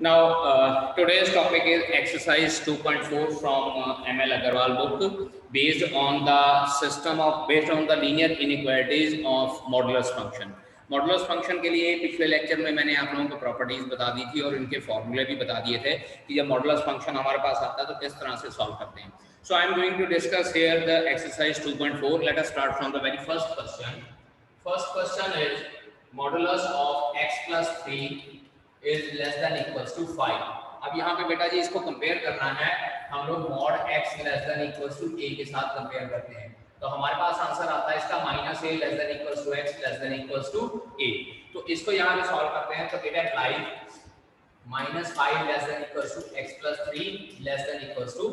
Now, today's topic is exercise 2.4 from ML Agarwal book, based on the linear inequalities of modulus function. Modulus function के लिए पिछले lecture में मैंने आप लोगों को प्रॉपर्टीज बता दी थी और इनके फॉर्मूले भी बता दिए थे कि जब मॉडुलस फंक्शन हमारे पास आता है तो किस तरह से सॉल्व करते हैं. So I am going to discuss here the exercise 2.4. Let us start from the very first question. First question is modulus of x plus 3 is less than equals to 5. अब यहाँ पे बेटा जी इसको कंपेयर करना है. हम लोग mod x less than equals to a के साथ कंपेयर करते हैं तो हमारे पास आंसर आता है इसका -a less than equals to x less than equals to a. तो इसको यहाँ पे सॉल्व करते हैं तो it implies -5 less than equals to x plus 3 less than equals to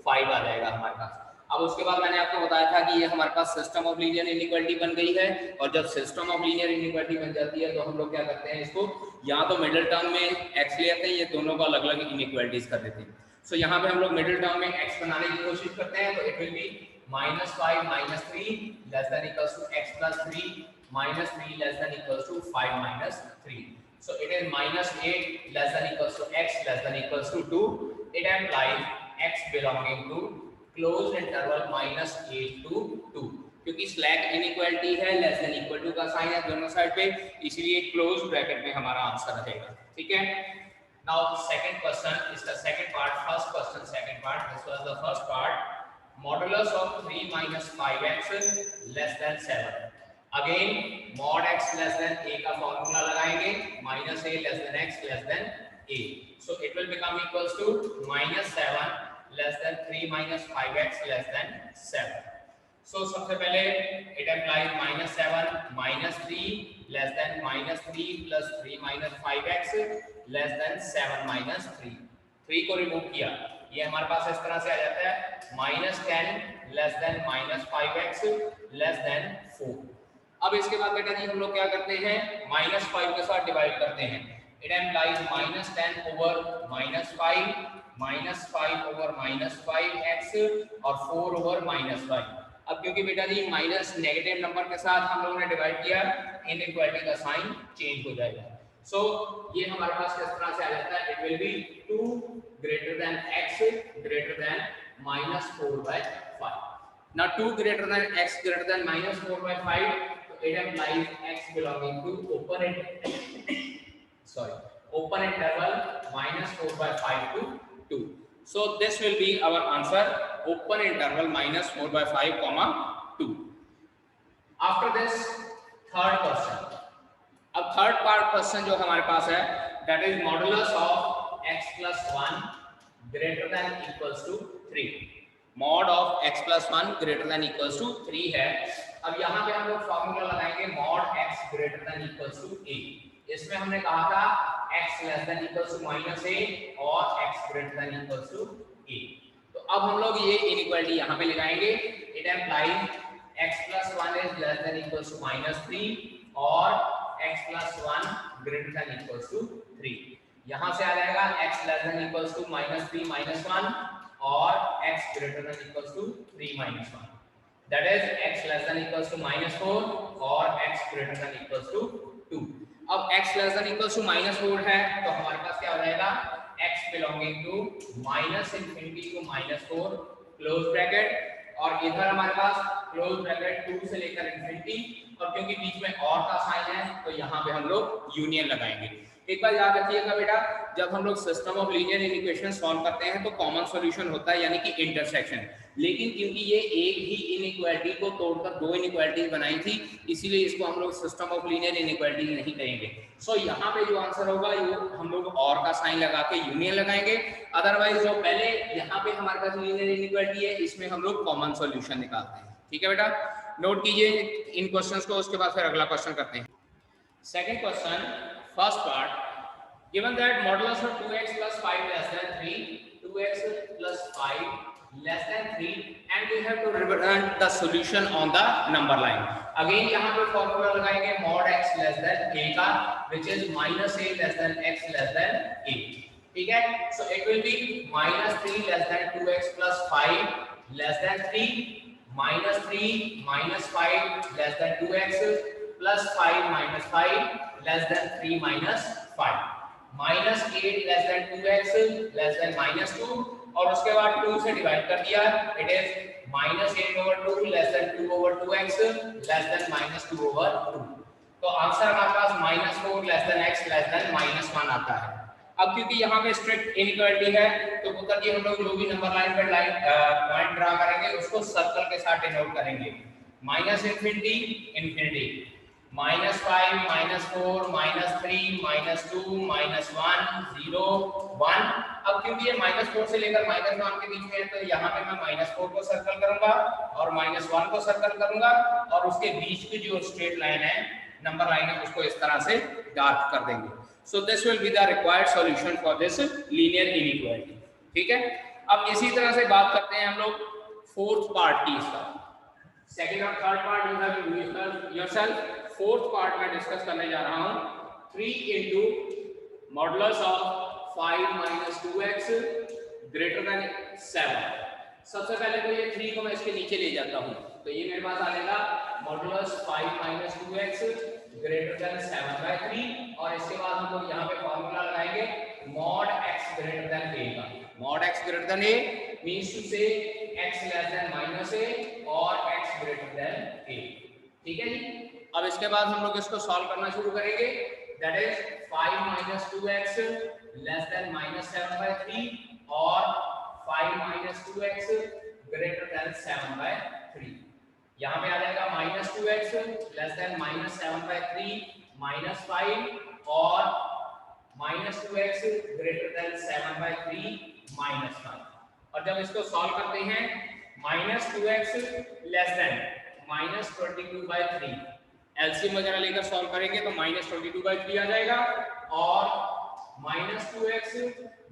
5 आ जाएगा हमारे पास. अब उसके बाद मैंने आपको बताया था कि ये हमारे पास सिस्टम ऑफ लीनियर इनइक्वालिटी बन गई है और जब सिस्टम ऑफ लीनियर इनइक्वालिटी बन जाती है तो हम लोग क्या करते हैं इसको या तो मिडिल टर्म में x ले आते हैं, ये दोनों को अलग अलग इनइक्वालिटीज कर देते हैं. सो यहाँ पे हम लोग मिडिल टर्म में x बनाने की कोशिश करते हैं तो it will B -5 - 3 less than equals to x plus 3 -3 less than equals to 5 - 3. So it is -8 less than equals to x less than equals to 2. It implies x belonging to closed interval -8 to 2, क्योंकि slack inequality है, less than equal to का sign है दोनों side पे, इसलिए close bracket में हमारा answer रहेगा. ठीक है. Now second question is the second part. First question second part. This was the first part. Modulus of 3 - 5x less than 7. Again mod x less than a का formula लगाएंगे, -a less than x less than a. So it will become equals to -7 less than 3 - 5x less than 7. So सबसे पहले it implies -7 - 3 less than -3 plus 3 - 5x less than 7 - 3. 3 को remove किया, ये हमारे पास इस तरह से आ जाता है -10 less than -5x less than 4. अब इसके बाद बेटा जी हम लोग क्या करते हैं, -5 के साथ डिवाइड करते हैं. It implies -10 over -5 -5 over -5x और 4 over -5. अब क्योंकि बेटा जी माइनस नेगेटिव नंबर के साथ हम लोगों ने डिवाइड किया, इनइक्वालिटी का साइन चेंज हो जाएगा. सो ये हमारे पास किस तरह से आ जाता है, it will B 2 greater than x greater than -4/5. Now 2 greater than x greater than -4/5, so it implies x belonging to open interval -4/5 to 2. So this will be our answer, open interval -4/5, 2. After this third question. अब third part question जो हमारे पास है, that is modulus of x plus 1 greater than equals to 3. mod of x plus 1 greater than equals to 3 है. अब यहाँ पे हम लोग फॉर्मूला लगाएंगे mod x greater than equals to a. इसमें हमने कहा था x less than equals to -a और x greater than equals to a. तो अब हम लोग ये इनइक्वालिटी यहाँ पे लगाएंगे. It implies x plus 1 is less than equals to -3 और x plus 1 greater than equals to 3. यहाँ से आ जाएगा x less than equals to -3 - 1 और x greater than equals to 3 - 1. That is x less than equals to -4 और x greater than equals to 2. अब x less than equals to -4 है तो हमारे पास क्या हो जाएगा, x belonging to -infinity to -4 close bracket, और इधर हमारे पास क्लोज ब्रैकेट 2 से लेकर इंफिनिटी, और क्योंकि बीच में और का साइन है तो यहाँ पे हम लोग यूनियन लगाएंगे. एक बार याद रखिएगा बेटा, जब हम लोग system of linear equation solve करते हैं तो कॉमन सॉल्यूशन होता है, यानी कि इंटरसेक्शन. लेकिन क्योंकि ये एक ही इनइक्वालिटी को तोड़कर दो इनइक्वालिटीज बनाई थी, इसीलिए इसको हम लोग सिस्टम ऑफ लीनियर इनइक्वालिटी नहीं कहेंगे. सो यहाँ पे जो आंसर होगा ये हम लोग और का साइन लगा के यूनियन लगाएंगे. अदरवाइज जो पहले यहाँ पे हमारे पास लीनियर इनइक्वालिटी है, इसमें हम लोग कॉमन सॉल्यूशन निकालते हैं. ठीक है बेटा, नोट कीजिए इन क्वेश्चंस को, उसके बाद फिर अगला क्वेश्चन करते हैं. Second question, first part. Given that modulus of 2x plus 5 less than 3, 2x plus 5 less than 3, and we have to represent the solution on the number line. Again यहाँ पे फॉर्मूला लगाएंगे mod x less than a का, which is -a less than x less than a. ठीक है. So it will be -3 less than 2x plus 5 less than 3, -3 minus 5 less than 2x plus 5 minus 5 less than 3 minus 5. Minus a 8 less than 2x less than -2 और उसके बाद 2 से divide कर दिया, it is -8/2 less than 2/2x less than -2/2। तो answer हमारे पास -4 less than x less than -1 आता है। अब क्योंकि यहाँ पे स्ट्रिक्ट इनइक्वालिटी है तो पुत्र जी हम लोग जो भी नंबर लाइन पे पॉइंट ड्रा करेंगे उसको सर्कल के साथ डिनोट करेंगे। Minus infinity infinity, -5 -4 -3 -2 -1 0 1। अब क्योंकि ये -4 से लेकर -1 के बीच में है तो यहाँ पे मैं -4 को सर्कल करूंगा और -1 को सर्कल करूंगा और उसके बीच की जो स्ट्रेट लाइन है नंबर लाइन है उसको इस तरह से डार्क कर देंगे। So this will be the required solution for this linear inequality। ठीक है, अब इसी तरह से बात करते हैं हम लोग फोर्थ पार्ट की इसका। सेकंड और third part you have to discuss yourself. Fourth part में डिस्कस करने जा रहा हूं 3 into modulus of 5 minus 2x greater than 7। सबसे पहले तो ये 3 को मैं इसके नीचे ले जाता हूं तो ये मेरे पास आ जाएगा modulus 5 minus 2x greater than 7/3 और इसके बाद हम लोग यहाँ पे फॉर्मूला लगाएंगे mod x greater than a का। mod x greater than a means to say x less than -a और x greater than a। ठीक है जी, अब इसके बाद हम लोग इसको सॉल्व करना शुरू करेंगे। That is 5 minus 2x less than -7/3 और 5 minus 2x greater than 7/3। यहाँ पे आ जाएगा -2x लेस देन -7/3 -5 और -2x ग्रेटर देन 7/3 -5। और जब इसको सॉल्व करते हैं -2x लेस देन -22/3 एलसीएम वगैरह लेकर सॉल्व करेंगे तो -22/3 आ जाएगा और -2x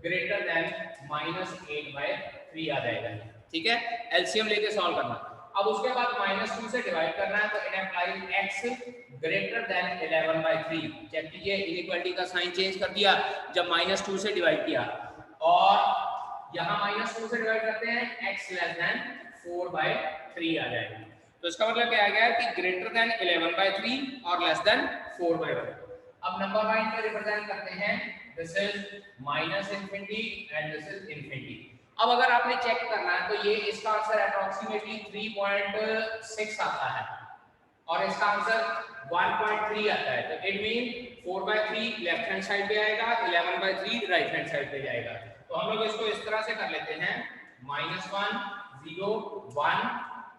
ग्रेटर देन -8/3 आ जाएगा। ठीक है, एलसीएम लेके सॉल्व करना। अब उसके बाद -2 से डिवाइड करना है तो it implies x greater than 11/3। Check कीजिए, इनइक्वालिटी का साइन चेंज कर दिया जब -2 से डिवाइड किया और यहाँ -2 से डिवाइड करते हैं x लेस देन 4/3 आ जाएगा। तो इसका मतलब क्या आ गया कि ग्रेटर देन 11/3 और लेस देन 4/3। अब नंबर लाइन पे रिप्रेजेंट करते हैं, this is -infinity and this is infinity. अब अगर आपने चेक करना है तो ये इसका आंसर अप्रोक्सीमेटली 3.6 आता है और इसका आंसर 1.3 आता है। तो it mean 4/3 left hand side पे आएगा, 11/3 राइट हैंड साइड पे जाएगा। तो हम लोग इसको इस तरह से कर लेते हैं -1 0 1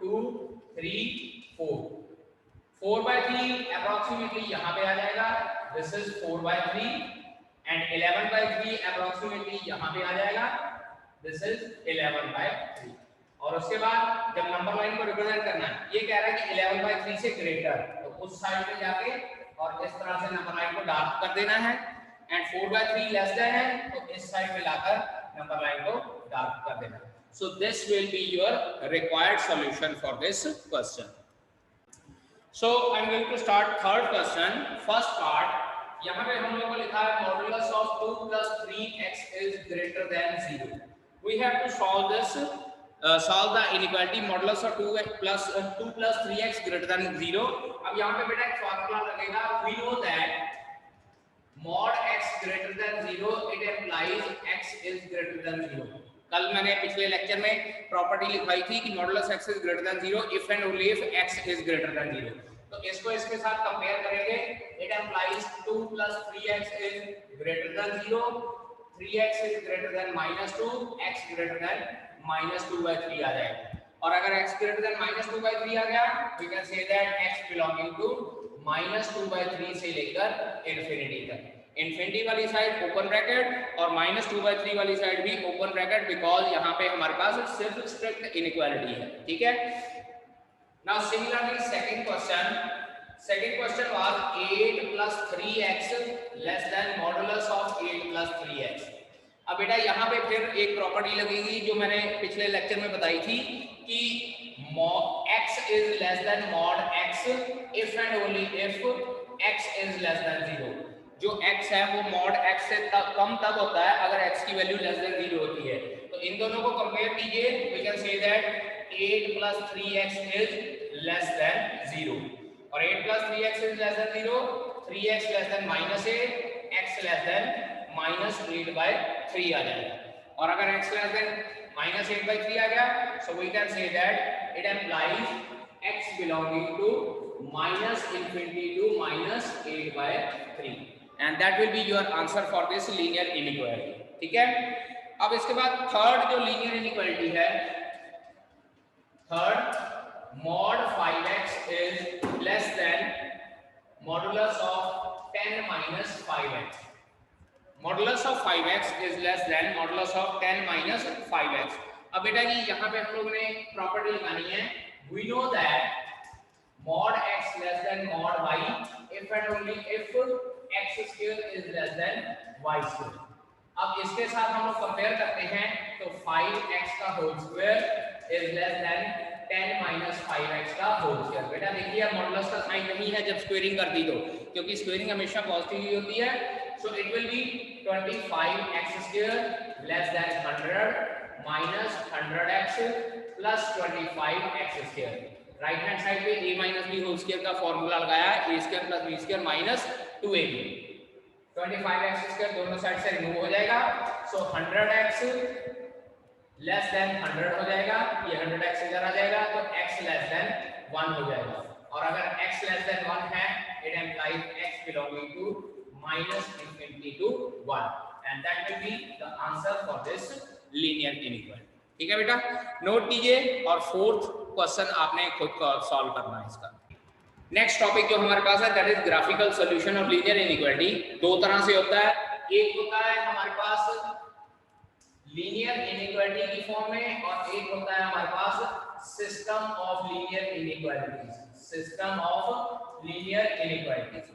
2 3 4। 4/3 अप्रोक्सीमेटली यहाँ पे आ जाएगा, दिस इज 4/3 एंड 11/3 अप्रोक्सीमेटली यहाँ पे आ जाएगा, दिस इज 11/3। और उसके बाद जब नंबर लाइन को रिप्रेजेंट करना है, ये कह रहा है कि 11/3 से ग्रेटर, तो उस साइड पे जाके और इस तरह से नंबर लाइन को डार्क कर देना है एंड 4/3 लेस देन है तो इस साइड पे लाकर नंबर लाइन को डार्क कर देना। So this will be your required solution for this question. So I am going to start third question. First part यहाँ पे हम लोग को लिखा है modulus of 2 + 3x is greater than 0। We have to solve this, solve the inequality modulus of 2 plus 3x greater than 0। अब यहाँ पे बेटा एक फॉर्मूला लगेगा। We know that mod x greater than 0 it implies x is greater than 0। कल मैंने पिछले lecture में प्रॉपर्टी लिखवाई थी कि modulus x is greater than 0 if and only if x is greater than 0। तो इसको इसके साथ कंपेयर करेंगे, it implies 2 plus 3x is greater than 0, 3x is greater than -2, x greater than -2/3 आ जाएगा। और अगर x greater than -2/3 आ गया, we can say that x belonging to -2/3 से लेकर इंफिनिटी तक। इंफिनिटी वाली साइड ओपन ब्रैकेट और -2/3 वाली साइड भी ओपन ब्रैकेट, बिकॉज यहाँ पे हमारे पास सिर्फ स्ट्रिक्ट इनइक्वालिटी है। ठीक है, now similarly second question was 8 plus 3x less than modulus of 8 plus 3x। अब बेटा यहाँ पे फिर एक प्रॉपर्टी लगेगी जो मैंने पिछले लेक्चर में बताई थी कि x is less than mod x if and only if x is less than 0। जो x है वो mod x से कम तब होता है अगर x की वैल्यू लेस देन 0 होती है। तो इन दोनों को कंपेयर कीजिए, we can say that 8 plus 3x is less than 0 और 8 plus 3x is less than 0, 3x less than -8, x less than -8/3 आ जाएगा। और अगर x लेस देन -8/3 आ गया, so we can say that it implies x belonging to -∞ to -8/3 and that will be your answer for this linear inequality. ठीक है, अब इसके बाद थर्ड जो लीनियर इनइक्वालिटी है, third mod 5x is less than modulus of 10 minus 5x. Modulus of 5x is less than modulus of 10 minus 5x. अब बेटा जी यहाँ पे हम लोग ने प्रॉपर्टी लगानी है, we know that mod x less than mod y if and only if x square is less than y square. अब इसके साथ हम लोग कंपेयर करते हैं तो 5x का whole square is less than 10 minus 5x का होल स्क्वायर। बेटा देखिए अब मॉडुलस का साइन नहीं है जब स्क्वेयरिंग कर दी तो, क्योंकि स्क्वेयरिंग हमेशा पॉजिटिव ही होती है। So it will be 25x square less than 100 minus 100x plus 25x square. Right hand side पे a minus b whole square का फॉर्मूला लगाया है, a square plus b square minus 2ab। 25x square दोनों side से remove हो जाएगा, सो 100x less than 100 हो जाएगा, ये 100x इधर आ जाएगा तो x लेस देन 1 हो जाएगा। और अगर x लेस देन 1 है, it implies x belonging to -∞ to 1 and that will be the answer for this linear inequality. ठीक है बेटा, नोट कीजिए और फोर्थ क्वेश्चन आपने खुद सॉल्व करना है इसका। नेक्स्ट टॉपिक जो हमारे पास है that is graphical solution of linear inequality. दो तरह से होता है, एक होता है हमारे पास लीनियर इनइक्वालिटी की फॉर्म में और एक होता है हमारे पास system of linear inequalities. System of linear inequalities,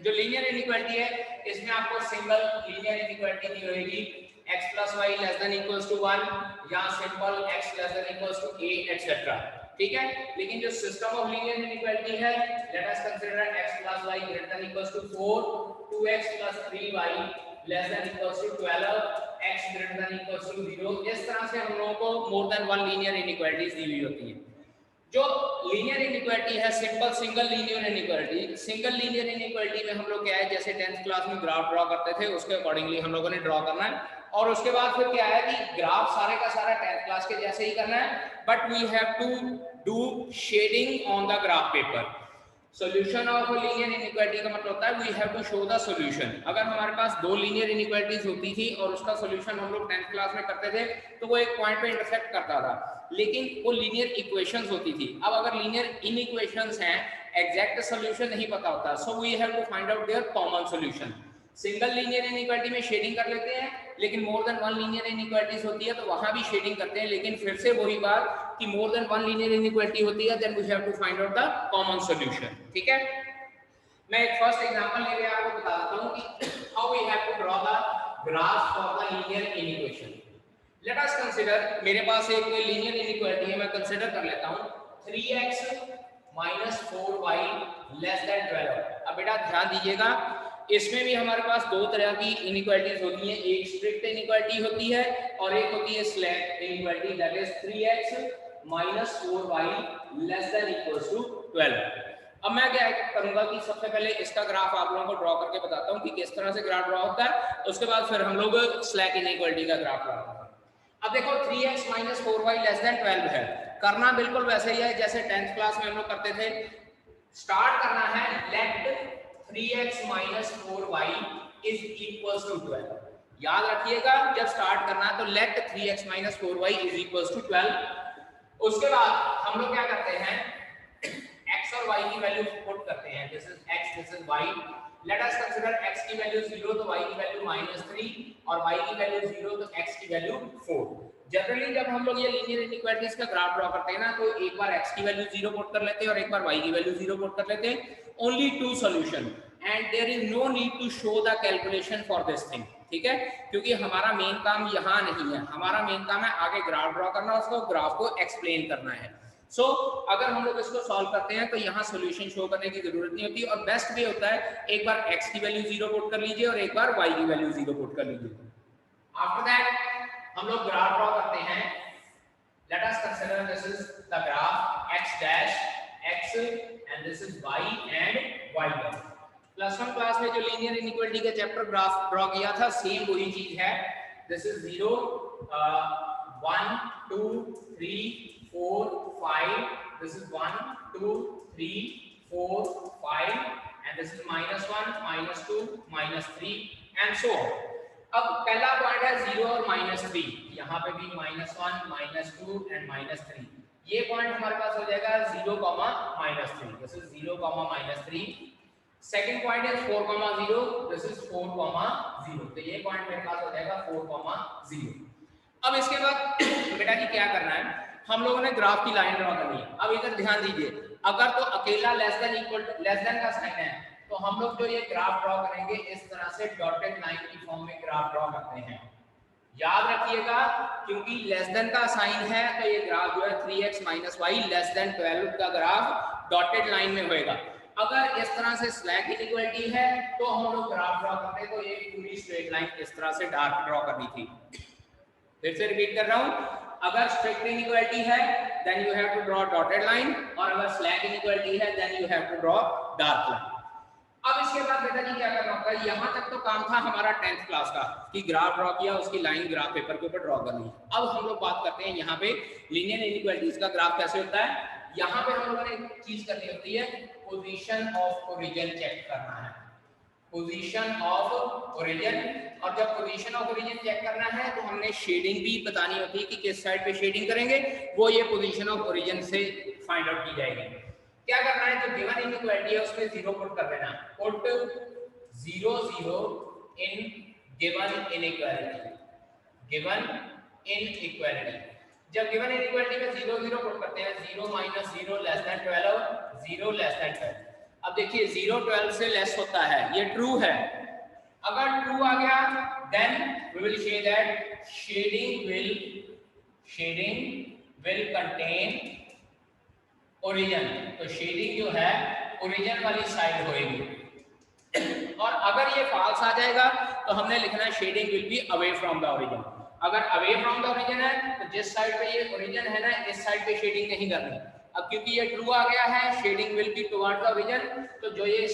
जो लीनियर इनइक्वालिटी है इसमें आपको सिंगल लीनियर इनइक्वालिटी दी होगी x plus y less than equals to 1 या simple x less than equals to a etc. ठीक है, लेकिन जो सिस्टम ऑफ लीनियर इनइक्वालिटी है, late us consider x plus y greater than equals to 4, 2x plus 3y less than equals to 12, x greater than equals to 0। इस तरह से हम लोगों को more than one linear inequalities दी हुई होती है। जो लीनियर इनइक्वालिटी है simple single linear inequality, single linear inequality में हम लोग क्या है जैसे 10th क्लास में ग्राफ ड्रॉ करते थे उसके अकॉर्डिंगली हम लोगों ने ड्रॉ करना है, और उसके बाद फिर क्या है कि ग्राफ सारे का सारा 10th क्लास के जैसे ही करना है, but we have to do shading on the graph paper. Solution of linear inequality का मतलब होता है we have to show the solution. अगर हमारे पास दो लीनियर इनइक्वालिटीज होती थी और उसका सॉल्यूशन हम लोग 10th क्लास में करते थे तो वो एक पॉइंट पे इंटरसेक्ट करता था, लेकिन वो लीनियर इक्वेशंस होती थी। अब अगर लीनियर इनइक्वेशंस हैं, एग्जैक्ट सॉल्यूशन नहीं पता होता, so we have to find out their common solution. Single linear inequality में शेडिंग कर लेते हैं, लेकिन more than one linear inequalities होती है तो वहां भी शेडिंग करते हैं, लेकिन फिर से वही बात कि more than one linear inequality होती है then we have to find out the common solution. ठीक है, मैं एक फर्स्ट एग्जांपल लेके आपको बता देता हूं कि how we have to draw the graph for the linear inequation. Let us consider, मेरे पास एक लीनियर इनइक्वालिटी है, मैं कंसीडर कर लेता हूं 3x - 4y लेस देन 12। अब बेटा ध्यान दीजिएगा, इसमें भी हमारे पास दो तरह की इनइक्वालिटीज होती हैं, एक स्ट्रिक्ट इनइक्वालिटी होती है और एक होती है slack inequality, that is 3x - 4y less than equals to 12। अब मैं क्या करूंगा कि सबसे पहले इसका ग्राफ आप लोगों को ड्रॉ करके बताता हूं कि किस तरह से ग्राफ ड्रॉ होता है, उसके बाद फिर हम लोग स्लैक इनइक्वालिटी का ग्राफ ड्रॉ करेंगे। अब देखो 3x - 4y लेस देन 12 है, करना बिल्कुल वैसे ही है जैसे 10th क्लास में हम लोग करते थे। स्टार्ट करना है late 3x - 4y is equals to 12। याद रखिएगा जब स्टार्ट करना है तो late 3x - 4y is equals to 12। उसके बाद हम लोग क्या करते हैं, x और y की वैल्यू पुट करते हैं, this is x this is y। Late us consider x की वैल्यू 0 तो y की वैल्यू -3 और y की वैल्यू 0 तो x की वैल्यू 4। जनरली जब हम लोग ये लीनियर इनइक्वालिटीज का ग्राफ ड्रॉ करते हैं ना तो एक बार x की वैल्यू 0 पुट कर लेते हैं और एक बार y की वैल्यू 0 पुट कर लेते हैं, only two solution and there is no need to show the calculation for this thing. ठीक है, क्योंकि हमारा मेन काम यहाँ नहीं है, हमारा मेन काम है आगे ग्राफ ड्रॉ करना, उसको ग्राफ को एक्सप्लेन करना है। सो अगर हम लोग इसको सॉल्व करते हैं तो यहाँ सॉल्यूशन शो करने की जरूरत नहीं होती, और बेस्ट भी होता है एक बार x की वैल्यू 0 पुट कर लीजिए और एक बार y की वैल्यू 0 पुट कर लीजिए। आफ्टर दैट हम लोग ग्राफ ड्रॉ करते हैं। Late us consider this is the graph x dash x and this is y and y dash. +1 class में जो लीनियर इनइक्वालिटी का चैप्टर ग्राफ ड्रॉ किया था, सेम वही चीज है। This is 0 1 2 3 4 5, this is 1 2 3 4 5 and this is -1 -2 -3 and so on. अब पहला पॉइंट है 0 और -3, यहाँ पे भी -1 -2 एंड -3। ये पॉइंट हमारे पास हो जाएगा 0, -3, दिस इज 0, -3। सेकंड पॉइंट है 4, 0, दिस इज 4, 0, तो ये पॉइंट मेरे पास हो जाएगा 4, 0। अब इसके बाद बेटा जी क्या करना है, हम लोगों ने ग्राफ की लाइन ड्रॉ करनी है। अब इधर ध्यान दीजिए, अगर तो अकेला less than equal less than का साइन है तो हम लोग जो ये ग्राफ ड्रॉ करेंगे इस तरह से डॉटेड लाइन की फॉर्म में ग्राफ ड्रॉ करते हैं। याद रखिएगा, क्योंकि लेस देन का साइन है तो ये ग्राफ जो है 3x - y लेस देन 12 का ग्राफ डॉटेड लाइन में होएगा। अगर इस तरह से स्लैक इनइक्वालिटी है तो हम लोग ग्राफ ड्रॉ करते हैं, तो ये पूरी स्ट्रेट लाइन इस तरह से डार्क ड्रॉ करनी थी। फिर से रिपीट कर रहा हूं, अगर स्ट्रेट इनइक्वालिटी है then you have to draw dotted line, और अगर स्लैक इनइक्वालिटी है then you have to draw dark line. अब इसके बाद बेटा जी क्या करना होगा, यहां तक तो काम था हमारा 10th क्लास का कि ग्राफ ड्रॉ किया, उसकी लाइन ग्राफ पेपर के ऊपर ड्रॉ करनी है। अब हम लोग बात करते हैं यहाँ पे लीनियर इनइक्वालिटीज का ग्राफ कैसे होता है। यहाँ पे हम लोगों ने एक चीज करनी होती है, पोजीशन ऑफ ओरिजिन चेक करना है, पोजीशन ऑफ ओरिजिन। और जब पोजीशन ऑफ ओरिजिन चेक करना है तो हमने शेडिंग भी बतानी होती है कि किस साइड पे शेडिंग करेंगे, वो ये पोजीशन ऑफ ओरिजिन से फाइंड आउट की जाएगी। क्या करना है, जो गिवन इनइक्वालिटी है उसमें 0 पुट कर देना, put 0 0 in given inequality, given inequality. जब गिवन इनइक्वालिटी में 0 0 पुट करते हैं, 0 - 0 लेस देन 12, 0 लेस देन 12। अब देखिए 0 12 से लेस होता है, ये ट्रू है। अगर ट्रू आ गया then we will say that shading will contain origin, तो शेडिंग जो है ओरिजिन वाली साइड होएगी। और अगर ये फॉल्स आ जाएगा तो हमने लिखना है shading will be away from the origin. अगर अवे फ्रॉम द ओरिजिन है तो जिस साइड पे ये ओरिजिन है ना, इस साइड पे शेडिंग नहीं करनी। अब क्योंकि ये ट्रू आ गया है, shading will be toward the origin, तो जो ये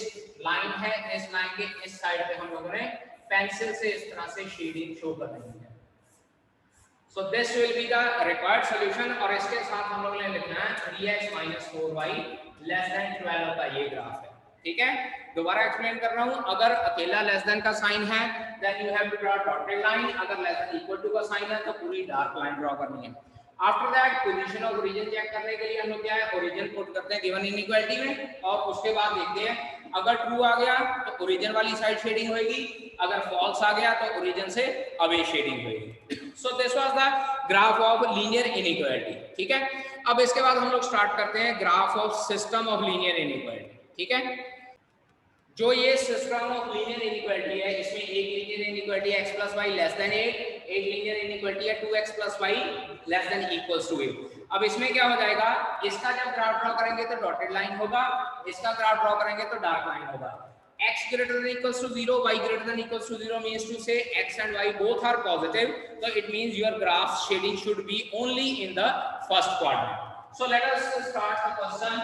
लाइन है इस लाइन के इस साइड पे हम लोगों ने पेंसिल से इस तरह से शेडिंग शो कर दी है। So this will be the required solution, और इसके साथ हम लोग ने लिखना है 3x - 4y लेस देन 12 का ये ग्राफ है। ठीक है, दोबारा एक्सप्लेन कर रहा हूं, अगर अकेला लेस देन का साइन है then you have to draw dotted line, अगर लेस देन इक्वल टू का साइन है तो पूरी डार्क लाइन ड्रॉ करनी है। After that position of origin check करने के लिए हम लोग क्या है, ओरिजिन पुट करते हैं गिवन इनइक्वालिटी में, और उसके बाद देखते हैं अगर ट्रू आ गया तो ओरिजिन वाली साइड शेडिंग होगी, अगर फॉल्स आ गया तो ओरिजिन से अवे शेडिंग होगी। So this was the graph of linear inequality. ठीक है, अब इसके बाद हम लोग स्टार्ट करते हैं graph of system of linear inequality. ठीक है, जो ये सिस्टम ऑफ लीनियर इनइक्वालिटी है, इसमें एक linear inequality x + y less than 8, एक लीनियर इनइक्वालिटी है 2x + y less than equals to 8। अब इसमें क्या हो जाएगा, इसका जब ग्राफ ड्रॉ करेंगे तो डॉटेड लाइन होगा, इसका ग्राफ ड्रॉ करेंगे तो डार्क लाइन होगा। x greater than equals to 0, y greater than equals to 0 means to say x and y both are positive, so it means your graph shading should be only in the first quadrant. So let us start the question.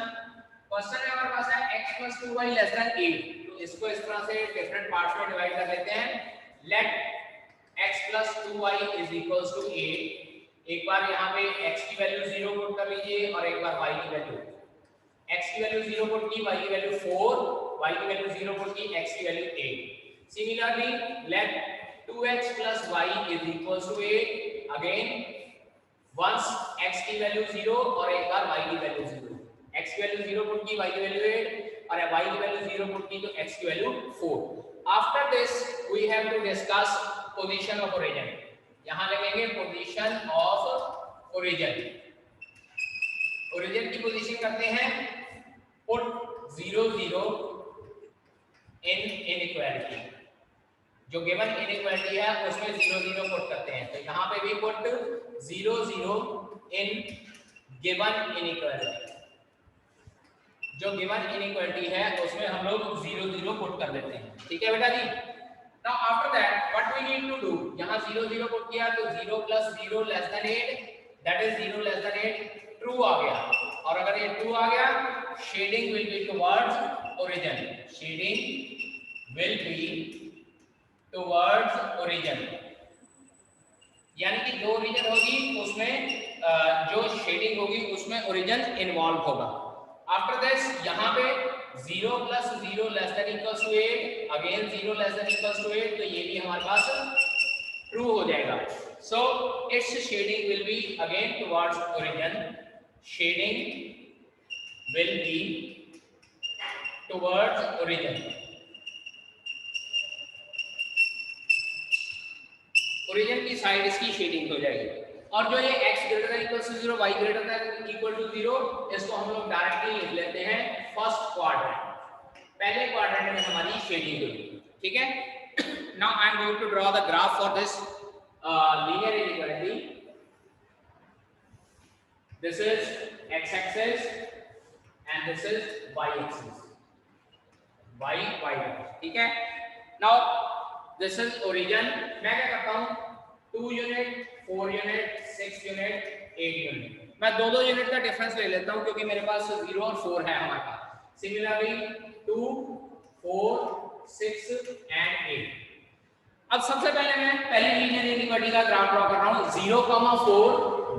Question है हमारे पास है x + 2y less than 8, तो इसको इस तरह से different parts में डिवाइड कर लेते हैं। Let x + 2y = 8। एक बार यहाँ पे x की वैल्यू 0 पुट कर लीजिए और एक बार y की वैल्यू, x की वैल्यू 0 पुट की, y की वैल्यू 4, y की वैल्यू 0 पुट की, x की value 8। Similarly let 2x + y = 8। Again once x की वैल्यू 0 और एक बार y की वैल्यू 0, x की वैल्यू 0 पुट की, y की वैल्यू 8 और y की वैल्यू 0 पुट की तो x की value 4। After this we have to discuss position of origin. यहां लिखेंगे पोजीशन ऑफ ओरिजिन। ओरिजिन की पोजीशन करते हैं पुट 0 0 इन इनइक्वालिटी, जो गिवन इनइक्वालिटी है उसमें 0 0 पुट करते हैं, तो यहां पे भी पुट 0 0 इन गिवन इनइक्वालिटी। जो गिवन इनइक्वालिटी है उसमें हम लोग 0 0 पुट कर देते हैं। ठीक है बेटा जी, now after that what we need to do, यहां 0 0 पुट किया तो 0 + 0 less than 8, that is 0 less than 8 true आ गया, और अगर ये ट्रू आ गया shading will be towards origin, shading will be towards origin, यानी कि जो ओरिजिन होगी उसमें जो शेडिंग होगी उसमें ओरिजिन इन्वॉल्व होगा। आफ्टर दिस यहाँ पे 0 + 0 <= 8, अगेन 0 <= 8, तो ये भी हमारे पास ट्रू हो जाएगा। So it's shading will be again towards origin, shading will be towards origin, origin की साइड इसकी शेडिंग हो जाएगी। और जो ये x > 0 y > 0, इसको हम लोग डायरेक्टली लिख लेते हैं फर्स्ट क्वाड्रेंट, पहले क्वाड्रेंट में हमारी शेडिंग हुई, ठीक है। Now I am going to draw the graph for this linear inequality. This is x axis and this is y axis, y, ठीक है। नाउ दिस इज ओरिजिन, मैं क्या करता हूं 2 यूनिट, 4 यूनिट, 6 यूनिट, 8 यूनिट, मैं 2-2 यूनिट का difference ले लेता हूं क्योंकि मेरे पास 0 और 4 है हमारे पास। Similarly 2, 4, 6 and 8। अब सबसे पहले मैं पहली लीनियर इनइक्वालिटी का ग्राफ ड्रॉ कर रहा हूं 0,4,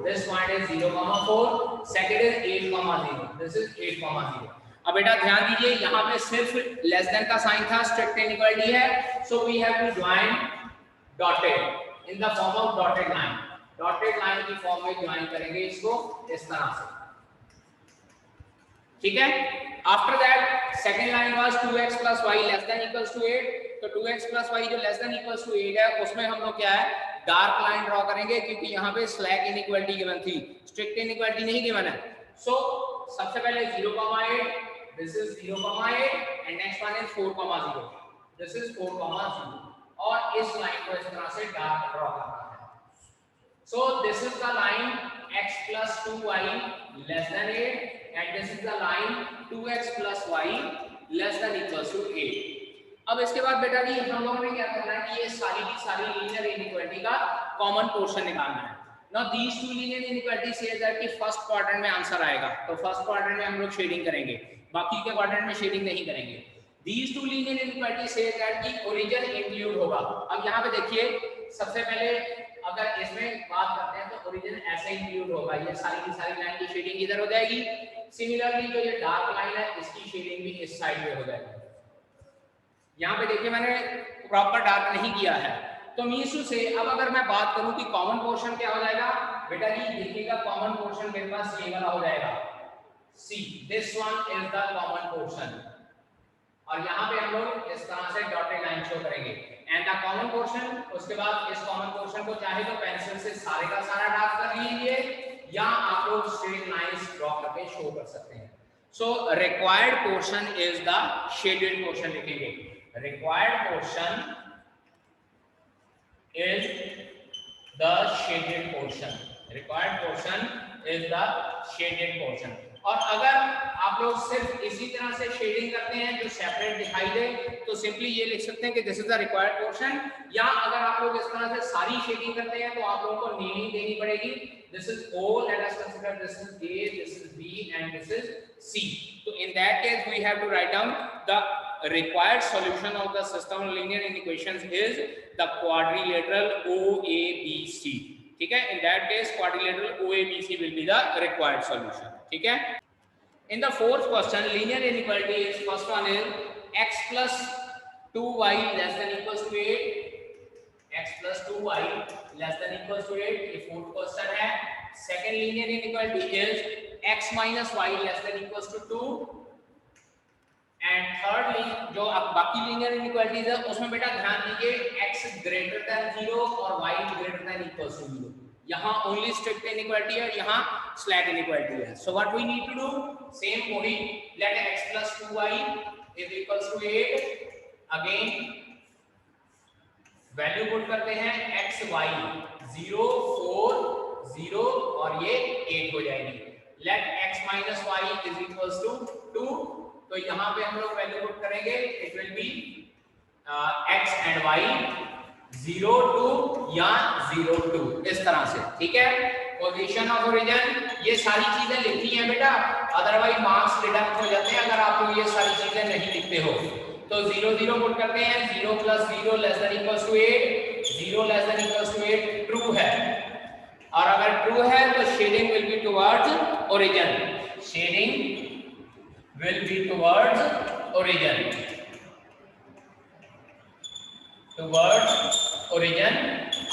this point is 0,4, second is 8,0, this is 8,0। अब बेटा ध्यान दीजिए यहाँ पे सिर्फ लेस देन का साइन था, स्ट्रिक्ट इनइक्वालिटी है, so we have to join dotted in the form of dotted line, dotted line की फॉर्म में ज्वाइन करेंगे इसको इस तरह से, ठीक है। After that second line was 2x + y <= 8, तो 2x + y जो <= 8 है उसमें हम लोग क्या है डार्क लाइन ड्रॉ करेंगे क्योंकि यहाँ पे स्लैक इनइक्वालिटी गिवन थी, स्ट्रिक्ट इनइक्वालिटी नहीं गिवन है। सो सबसे पहले 0,8, this is 0,8 and next one is 4,0, this is 4,0, और इस लाइन को इस तरह से डार्क ड्रॉ करना है। So this is the line x + 2y <= 8 and this is the line 2x + y <= 8। अब इसके बाद बेटा जी हम लोगों ने क्या करना है कि ये सारी की सारी लीनियर इनइक्वालिटी का कॉमन पोर्शन निकालना है। Now these two linear inequality says that कि फर्स्ट क्वाड्रेंट में आंसर आएगा, तो फर्स्ट क्वाड्रेंट में हम लोग शेडिंग करेंगे, बाकी के क्वाड्रेंट में शेडिंग नहीं करेंगे। These two linear inequality says that कि ओरिजिन इंक्लूड होगा। अब यहाँ पे देखिए सबसे पहले अगर इसमें बात करते हैं तो ओरिजिन ऐसे इंक्लूड होगा, ये सारी की सारी लाइन की शेडिंग इधर हो जाएगी। सिमिलरली जो ये डार्क लाइन है इसकी शेडिंग भी इस साइड में हो जाएगी। यहाँ पे देखिए मैंने प्रॉपर डार्क नहीं किया है, तो मीन्स टू से अब अगर मैं बात करूं कि कॉमन पोर्शन क्या हो जाएगा बेटा जी, देखिएगा कॉमन पोर्शन मेरे पास ये वाला हो जाएगा see, this one is the common portion, और यहाँ पे हम लोग इस तरह से डॉटेड लाइन शो करेंगे एंड द कॉमन पोर्शन। उसके बाद इस कॉमन पोर्शन को चाहे तो पेंसिल से सारे का सारा डार्क कर लीजिए या आप लोग स्ट्रेट लाइंस ड्रॉ करके शो कर सकते हैं। So required portion is the shaded portion लिखेंगे, required portion is the shaded portion, required portion is the shaded portion। और अगर आप लोग सिर्फ इसी तरह से शेडिंग करते हैं जो सेपरेट दिखाई दे तो सिंपली ये लिख सकते हैं कि this is the required portion, या अगर आप लोग इस तरह से सारी शेडिंग करते हैं तो आप लोगों को नेमिंग देनी पड़ेगी, this is O, let us consider this is A, this is B and this is C। तो in that case we have to write down the required solution of the system of linear inequations is the quadrilateral OABC, ठीक है। in that case quadrilateral OABC will be the required solution, ठीक है। in the fourth question linear inequality is first one is x + 2y <= 8, x + 2y <= 8, ये fourth question है। Second linear inequality is x - y <= 2 and thirdly जो अब बाकी linear inequalities है उसमें बेटा ध्यान दीजिए x > 0 और y > 0, यहाँ ओनली स्ट्रिक्ट इनइक्वालिटी है, यहाँ स्लैक इनइक्वालिटी है। So what we need to do same coding, let x + 2y = 8, again value put करते हैं x y 0 4 0 और ये 8 हो जाएगी। लेट x - y = 2, तो यहाँ पे हम लोग वैल्यू पुट करेंगे, it will B x and y 0 2 या 0 2 इस तरह से, ठीक है। पोजीशन ऑफ ओरिजिन ये सारी चीजें लिखनी है बेटा, अदरवाइज मार्क्स डिडक्ट हो जाते हैं अगर आप लोग ये सारी चीजें नहीं लिखते हो। तो 0 0 पुट करते हैं, 0 + 0 <= 8, 0 <= 8 ट्रू है, और अगर ट्रू है तो shading will be towards origin, shading will be towards origin,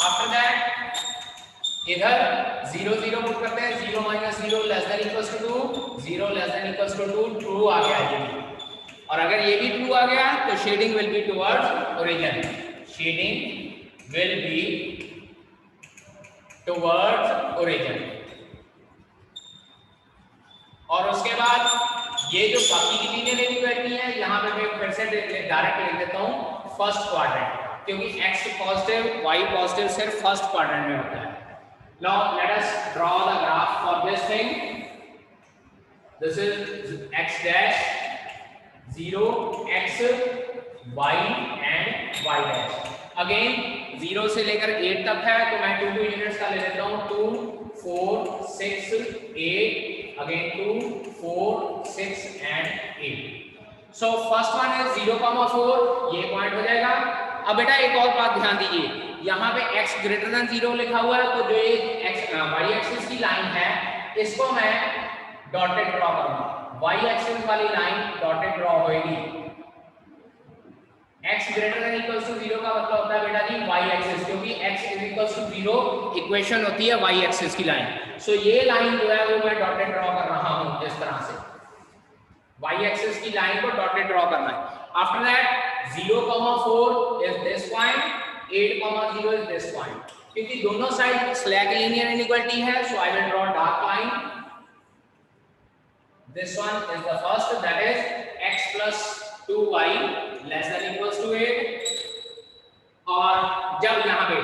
after that इधर 0 0 पुट करते हैं, 0 - 0 <= 2, 0 <= 2 ट्रू आ गया ये भी, और अगर ये भी ट्रू आ गया तो shading will be towards origin, shading will be towards origin. और उसके बाद ये जो बाकी की लीनियर इनइक्वालिटी है, यहाँ पे मैं फिर से डायरेक्ट लिख देता हूँ फर्स्ट क्वाड्रेंट, क्योंकि x पॉजिटिव y पॉजिटिव सिर्फ फर्स्ट क्वाड्रेंट में होता है। Now let us draw the graph for this thing. This is x dash 0 x y and y dash. Again 0 से लेकर 8 तक है, तो मैं 2 यूनिट्स का ले लेता हूँ, 2 4 6 8, again 2 4 6 and 8. So first one is 0,4, ये पॉइंट हो जाएगा। अब बेटा एक और बात ध्यान दीजिए, यहाँ पे x > 0 लिखा हुआ है, तो जो ये y एक्सिस की लाइन है इसको मैं डॉटेड ड्रॉ करूंगा, y एक्सिस वाली लाइन डॉटेड ड्रॉ होगी। x > 0 का मतलब होता है बेटा जी y एक्सिस, क्योंकि x = 0 इक्वेशन होती है y एक्सिस की लाइन। सो ये लाइन जो है वो मैं डॉटेड ड्रॉ कर रहा हूं इस तरह से, y एक्सिस की लाइन को डॉटेड ड्रॉ करना है। After that 0,4 is this point, 8,0 is this point, क्योंकि दोनों साइड स्लैक लीनियर इनइक्वालिटी है, so I will draw dark line. This one is the first, that is x + 2y <= 8। और जब यहाँ पे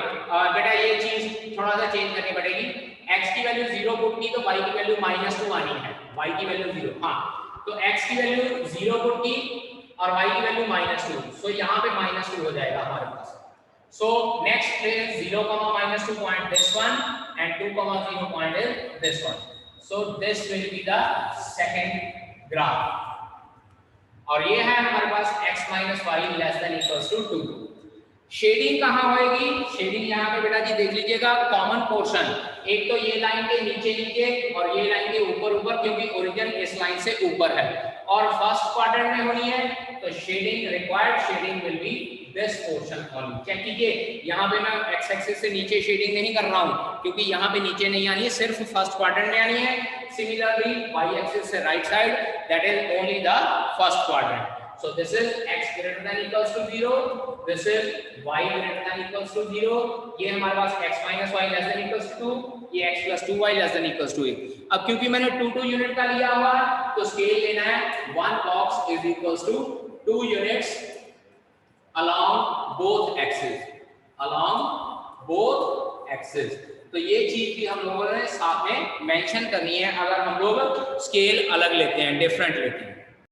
बेटा ये चीज थोड़ा सा चेंज करनी पड़ेगी, x की वैल्यू 0 पुट की तो y की वैल्यू -2 आनी है, y की वैल्यू 0, हाँ तो x की वैल्यू 0 पुट की और y की वैल्यू -2, सो यहाँ पे -2 हो जाएगा हमारे पास। So next is 0, -2 point this one and 2, 0 point is this one. So this will be the second graph. और ये है हमारे पास x - y <= 2। शेडिंग कहाँ होएगी? शेडिंग यहाँ पे बेटा जी देख लीजिएगा, कॉमन पोर्शन, एक तो ये लाइन के नीचे नीचे और ये लाइन के ऊपर ऊपर, क्योंकि ओरिजिन इस लाइन से ऊपर है और फर्स्ट क्वाड्रेंट में होनी है, तो shading required shading will be this portion only. Check कीजिए, यहाँ पे मैं x एक्सिस से नीचे शेडिंग नहीं कर रहा हूँ, क्योंकि यहाँ पे नीचे नहीं आनी है, सिर्फ फर्स्ट क्वाड्रेंट में आनी है। सिमिलरली y एक्सिस से right side, that is only the first quadrant. So this is x > 0, this is y > 0, ये हमारे पास x - y <= 2, ये x + 2y <= 8। अब क्योंकि मैंने 2 यूनिट का लिया हुआ है, तो स्केल लेना है 1 box = 2 units along both axes, तो ये चीज भी हम लोगों ने साथ में मेंशन करनी है अगर हम लोग स्केल अलग लेते हैं, डिफरेंट लेते हैं।